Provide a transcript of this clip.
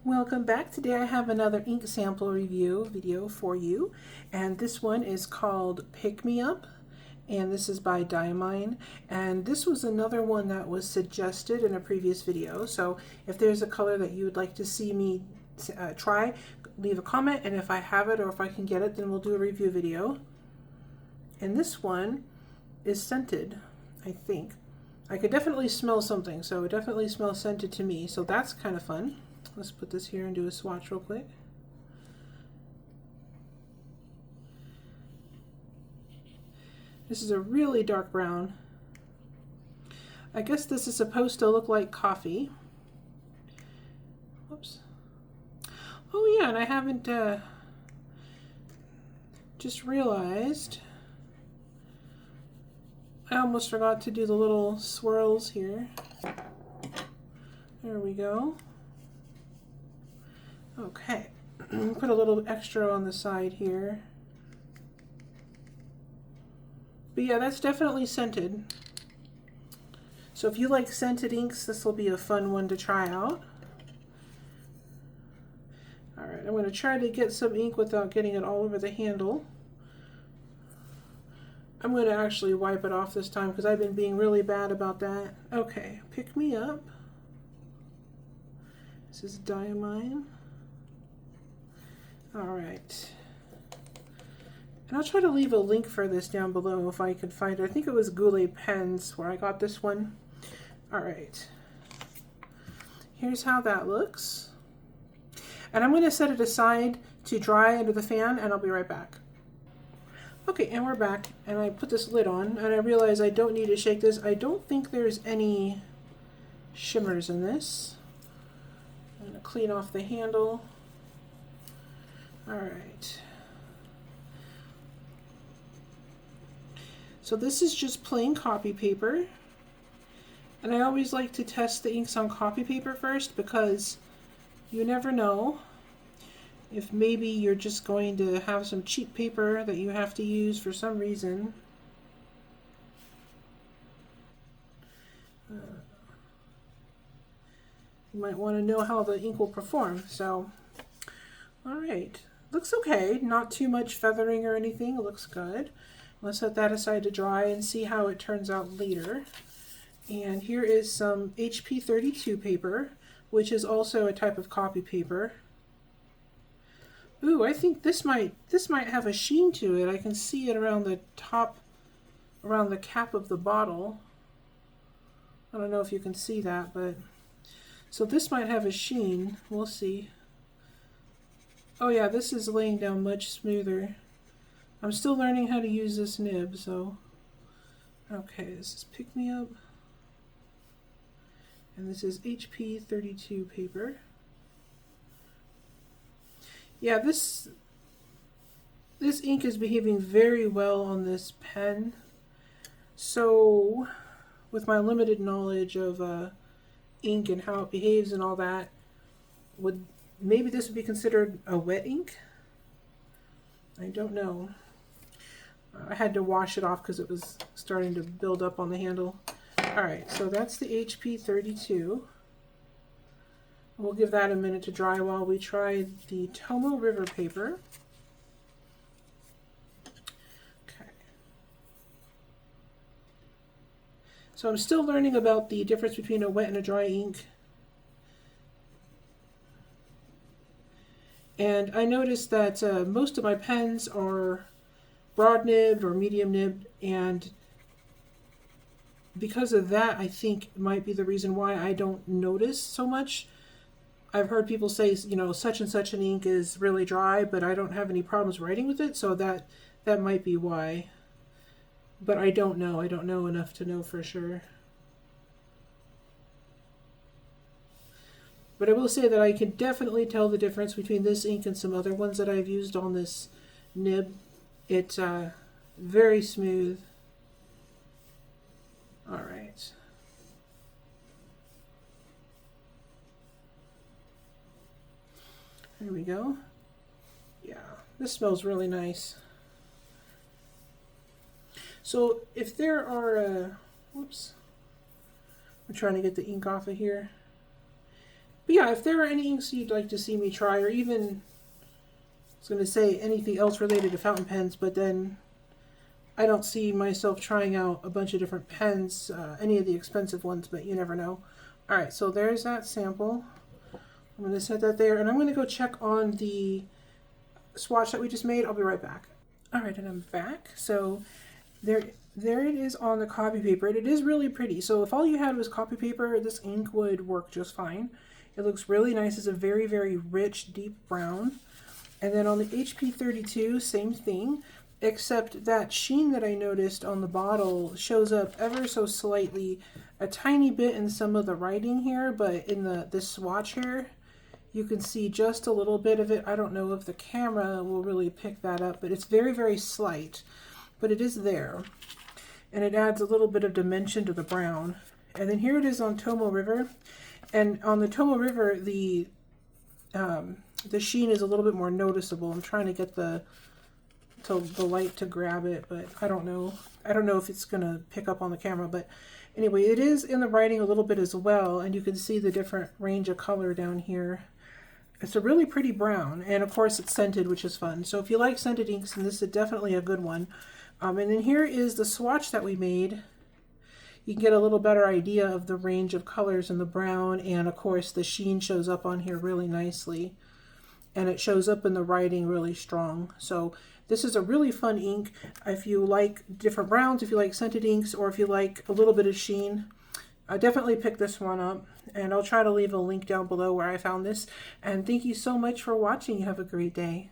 Welcome back. Today I have another ink sample review video for you, and this one is called Pick Me Up, and this is by Diamine, and this was another one that was suggested in a previous video. So if there's a color that you would like to see me try, leave a comment, and if I have it or if I can get it, then we'll do a review video. And this one is scented, I think. I could definitely smell something, so it definitely smells scented to me, so that's kind of fun. Let's put this here and do a swatch real quick. This is a really dark brown. I guess this is supposed to look like coffee. Whoops. Oh yeah, and I haven't just realized I almost forgot to do the little swirls here. There we go. Okay, put a little extra on the side here. But yeah, that's definitely scented. So if you like scented inks, this will be a fun one to try out. Alright, I'm going to try to get some ink without getting it all over the handle. I'm going to actually wipe it off this time because I've been being really bad about that. Okay, Pick Me Up. This is Diamine. Alright. And I'll try to leave a link for this down below if I can find it. I think it was Goulet Pens where I got this one. Alright. Here's how that looks. And I'm going to set it aside to dry under the fan, and I'll be right back. Okay, and we're back, and I put this lid on, and I realize I don't need to shake this. I don't think there's any shimmers in this. I'm going to clean off the handle. Alright. So this is just plain copy paper. And I always like to test the inks on copy paper first because you never know if maybe you're just going to have some cheap paper that you have to use for some reason. You might want to know how the ink will perform. So, alright. Looks okay, not too much feathering or anything, it looks good. Let's set that aside to dry and see how it turns out later. And here is some HP 32 paper, which is also a type of copy paper. Ooh, I think this might have a sheen to it. I can see it around the top, around the cap of the bottle. I don't know if you can see that, but so this might have a sheen. We'll see. Oh yeah, this is laying down much smoother. I'm still learning how to use this nib, so. Okay, this is Pick Me Up. And this is HP 32 paper. Yeah, this ink is behaving very well on this pen. So, with my limited knowledge of ink and how it behaves and all that, maybe this would be considered a wet ink? I don't know. I had to wash it off because it was starting to build up on the handle. Alright, so that's the HP 32. We'll give that a minute to dry while we try the Tomo River paper. Okay. So I'm still learning about the difference between a wet and a dry ink. And I noticed that most of my pens are broad nibbed or medium nibbed, and because of that, I think might be the reason why I don't notice so much. I've heard people say, you know, such and such an ink is really dry, but I don't have any problems writing with it, so that might be why. But I don't know. I don't know enough to know for sure. But I will say that I can definitely tell the difference between this ink and some other ones that I've used on this nib. It's very smooth. Alright. There we go. Yeah, this smells really nice. So if there are, whoops, I'm trying to get the ink off of here. But yeah, if there are any inks you'd like to see me try, or even, I was going to say anything else related to fountain pens, but then I don't see myself trying out a bunch of different pens, any of the expensive ones, but you never know. All right, so there's that sample. I'm going to set that there, and I'm going to go check on the swatch that we just made. I'll be right back. All right, and I'm back. So there it is on the copy paper. It is really pretty. So if all you had was copy paper, this ink would work just fine. It looks really nice. It's a very, very rich, deep brown. And then on the HP32, same thing, except that sheen that I noticed on the bottle shows up ever so slightly, a tiny bit in some of the writing here, but in this swatch here, you can see just a little bit of it. I don't know if the camera will really pick that up, but it's very, very slight, but it is there. And it adds a little bit of dimension to the brown. And then here it is on Tomoe River. And on the Tomoe River, the sheen is a little bit more noticeable. I'm trying to get the light to grab it, but I don't know. I don't know if it's gonna pick up on the camera, but anyway, it is in the writing a little bit as well, and you can see the different range of color down here. It's a really pretty brown, and of course it's scented, which is fun. So if you like scented inks, then this is definitely a good one. And then here is the swatch that we made. You can get a little better idea of the range of colors in the brown, and of course the sheen shows up on here really nicely, and it shows up in the writing really strong. So this is a really fun ink. If you like different browns, if you like scented inks, or if you like a little bit of sheen, definitely pick this one up. And I'll try to leave a link down below where I found this. And thank you so much for watching. You have a great day.